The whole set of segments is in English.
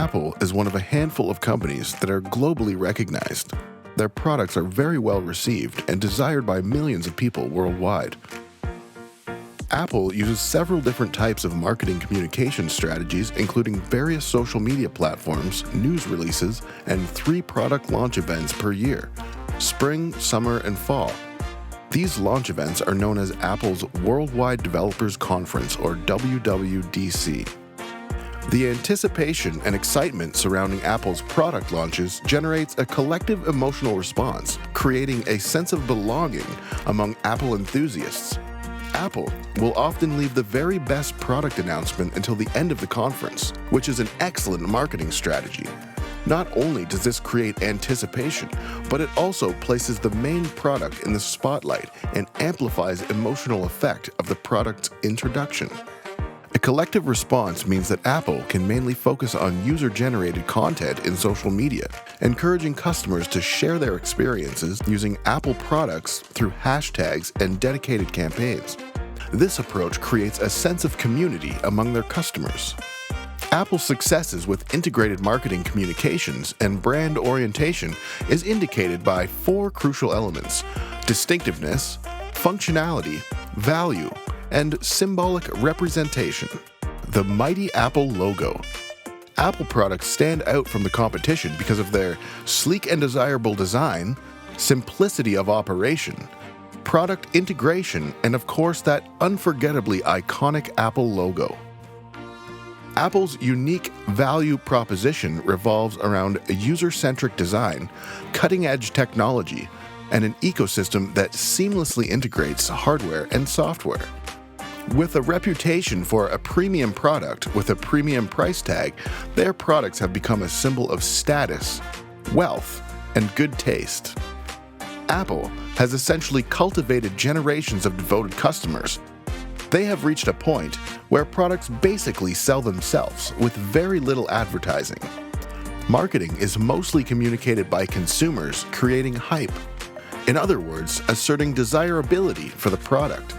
Apple is one of a handful of companies that are globally recognized. Their products are very well received and desired by millions of people worldwide. Apple uses several different types of marketing communication strategies, including various social media platforms, news releases, and 3 product launch events per year: spring, summer, and fall. These launch events are known as Apple's Worldwide Developers Conference, or WWDC. The anticipation and excitement surrounding Apple's product launches generates a collective emotional response, creating a sense of belonging among Apple enthusiasts. Apple will often leave the very best product announcement until the end of the conference, which is an excellent marketing strategy. Not only does this create anticipation, but it also places the main product in the spotlight and amplifies the emotional effect of the product's introduction. A collective response means that Apple can mainly focus on user-generated content in social media, encouraging customers to share their experiences using Apple products through hashtags and dedicated campaigns. This approach creates a sense of community among their customers. Apple's successes with integrated marketing communications and brand orientation is indicated by 4 crucial elements: distinctiveness, functionality, value, and symbolic representation. The mighty Apple logo. Apple products stand out from the competition because of their sleek and desirable design, simplicity of operation, product integration, and of course that unforgettably iconic Apple logo. Apple's unique value proposition revolves around a user-centric design, cutting-edge technology, and an ecosystem that seamlessly integrates hardware and software. With a reputation for a premium product with a premium price tag, their products have become a symbol of status, wealth, and good taste. Apple has essentially cultivated generations of devoted customers. They have reached a point where products basically sell themselves with very little advertising. Marketing is mostly communicated by consumers, creating hype. In other words, asserting desirability for the product.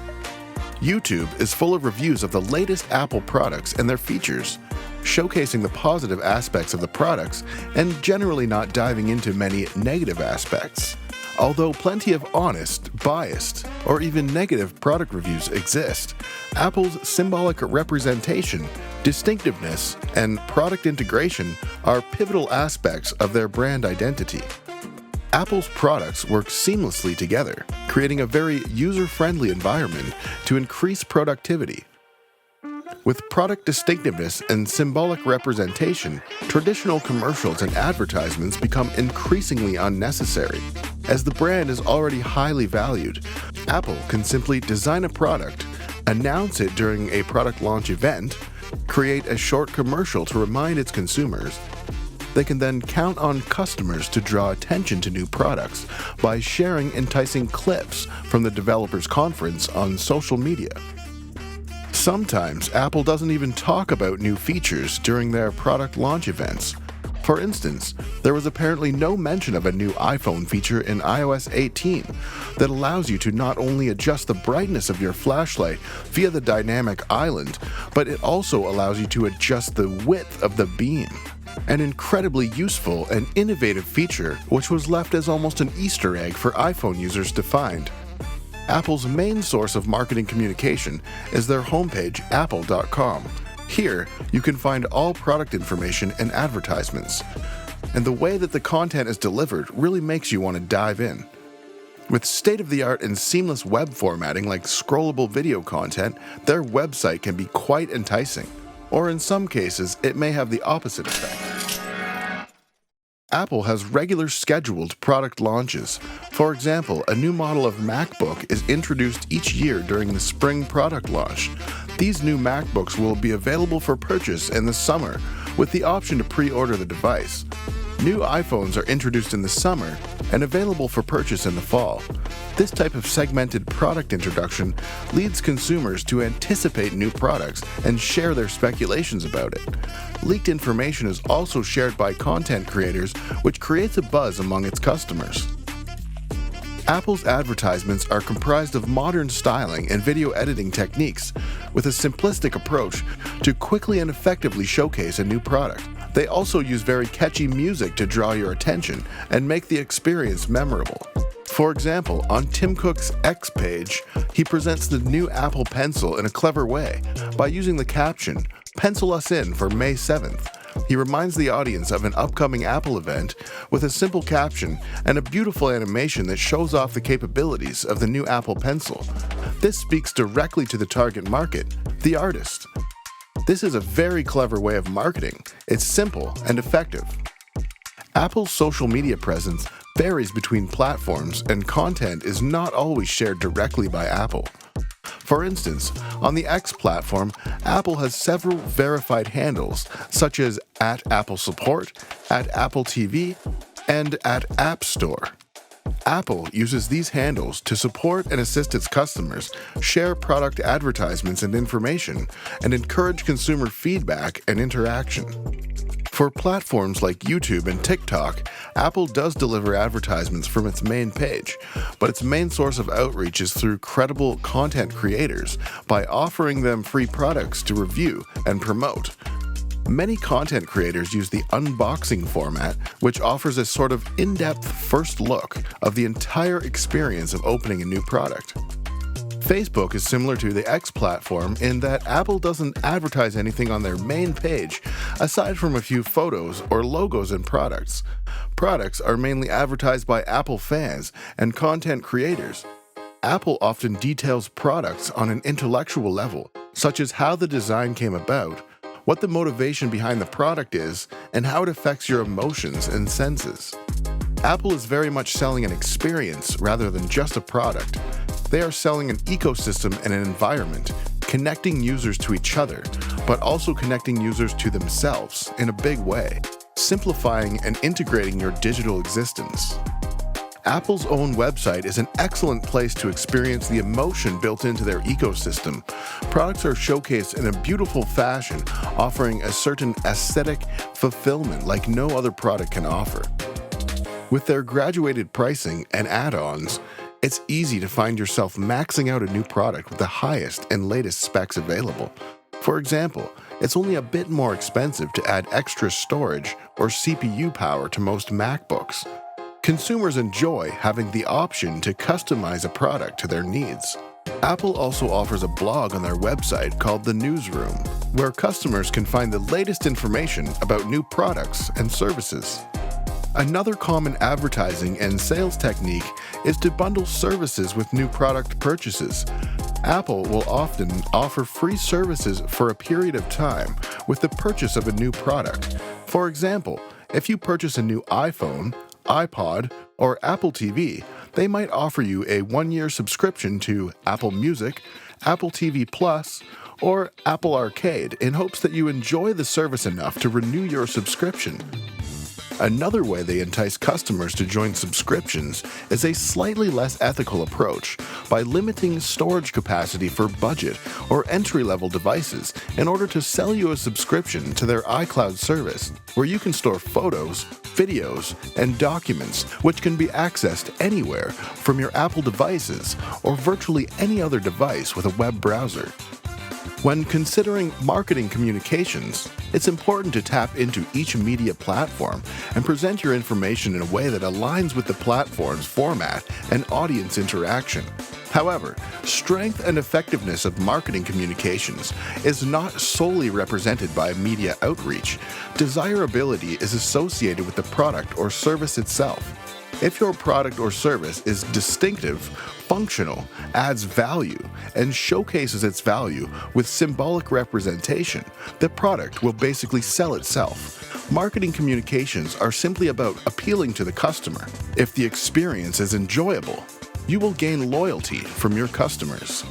YouTube is full of reviews of the latest Apple products and their features, showcasing the positive aspects of the products and generally not diving into many negative aspects. Although plenty of honest, biased, or even negative product reviews exist, Apple's symbolic representation, distinctiveness, and product integration are pivotal aspects of their brand identity. Apple's products work seamlessly together, creating a very user-friendly environment to increase productivity. With product distinctiveness and symbolic representation, traditional commercials and advertisements become increasingly unnecessary. As the brand is already highly valued, Apple can simply design a product, announce it during a product launch event, create a short commercial to remind its consumers. They can then count on customers to draw attention to new products by sharing enticing clips from the developers conference on social media. Sometimes Apple doesn't even talk about new features during their product launch events. For instance, there was apparently no mention of a new iPhone feature in iOS 18 that allows you to not only adjust the brightness of your flashlight via the dynamic island, but it also allows you to adjust the width of the beam. An incredibly useful and innovative feature which was left as almost an Easter egg for iPhone users to find. Apple's main source of marketing communication is their homepage, apple.com. Here, you can find all product information and advertisements. And the way that the content is delivered really makes you want to dive in. With state-of-the-art and seamless web formatting like scrollable video content, their website can be quite enticing. Or in some cases, it may have the opposite effect. Apple has regular scheduled product launches. For example, a new model of MacBook is introduced each year during the spring product launch. These new MacBooks will be available for purchase in the summer, with the option to pre-order the device. New iPhones are introduced in the summer and available for purchase in the fall. This type of segmented product introduction leads consumers to anticipate new products and share their speculations about it. Leaked information is also shared by content creators, which creates a buzz among its customers. Apple's advertisements are comprised of modern styling and video editing techniques, with a simplistic approach to quickly and effectively showcase a new product. They also use very catchy music to draw your attention and make the experience memorable. For example, on Tim Cook's X page, he presents the new Apple Pencil in a clever way by using the caption, "Pencil us in for May 7th." He reminds the audience of an upcoming Apple event with a simple caption and a beautiful animation that shows off the capabilities of the new Apple Pencil. This speaks directly to the target market, the artist. This is a very clever way of marketing. It's simple and effective. Apple's social media presence varies between platforms, and content is not always shared directly by Apple. For instance, on the X platform, Apple has several verified handles, such as @AppleSupport, @AppleTV, and @AppStore. Apple uses these handles to support and assist its customers, share product advertisements and information, and encourage consumer feedback and interaction. For platforms like YouTube and TikTok, Apple does deliver advertisements from its main page, but its main source of outreach is through credible content creators by offering them free products to review and promote. Many content creators use the unboxing format, which offers a sort of in-depth first look of the entire experience of opening a new product. Facebook is similar to the X platform in that Apple doesn't advertise anything on their main page aside from a few photos or logos and products. Products are mainly advertised by Apple fans and content creators. Apple often details products on an intellectual level, such as how the design came about, what the motivation behind the product is, and how it affects your emotions and senses. Apple is very much selling an experience rather than just a product. They are selling an ecosystem and an environment, connecting users to each other, but also connecting users to themselves in a big way, simplifying and integrating your digital existence. Apple's own website is an excellent place to experience the emotion built into their ecosystem. Products are showcased in a beautiful fashion, offering a certain aesthetic fulfillment like no other product can offer. With their graduated pricing and add-ons, it's easy to find yourself maxing out a new product with the highest and latest specs available. For example, it's only a bit more expensive to add extra storage or CPU power to most MacBooks. Consumers enjoy having the option to customize a product to their needs. Apple also offers a blog on their website called The Newsroom, where customers can find the latest information about new products and services. Another common advertising and sales technique is to bundle services with new product purchases. Apple will often offer free services for a period of time with the purchase of a new product. For example, if you purchase a new iPhone, iPod, or Apple TV, they might offer you a 1-year subscription to Apple Music, Apple TV Plus, or Apple Arcade in hopes that you enjoy the service enough to renew your subscription. Another way they entice customers to join subscriptions is a slightly less ethical approach by limiting storage capacity for budget or entry-level devices in order to sell you a subscription to their iCloud service, where you can store photos, videos, and documents which can be accessed anywhere from your Apple devices or virtually any other device with a web browser. When considering marketing communications, it's important to tap into each media platform and present your information in a way that aligns with the platform's format and audience interaction. However, strength and effectiveness of marketing communications is not solely represented by media outreach. Desirability is associated with the product or service itself. If your product or service is distinctive, functional, adds value, and showcases its value with symbolic representation, the product will basically sell itself. Marketing communications are simply about appealing to the customer. If the experience is enjoyable, you will gain loyalty from your customers.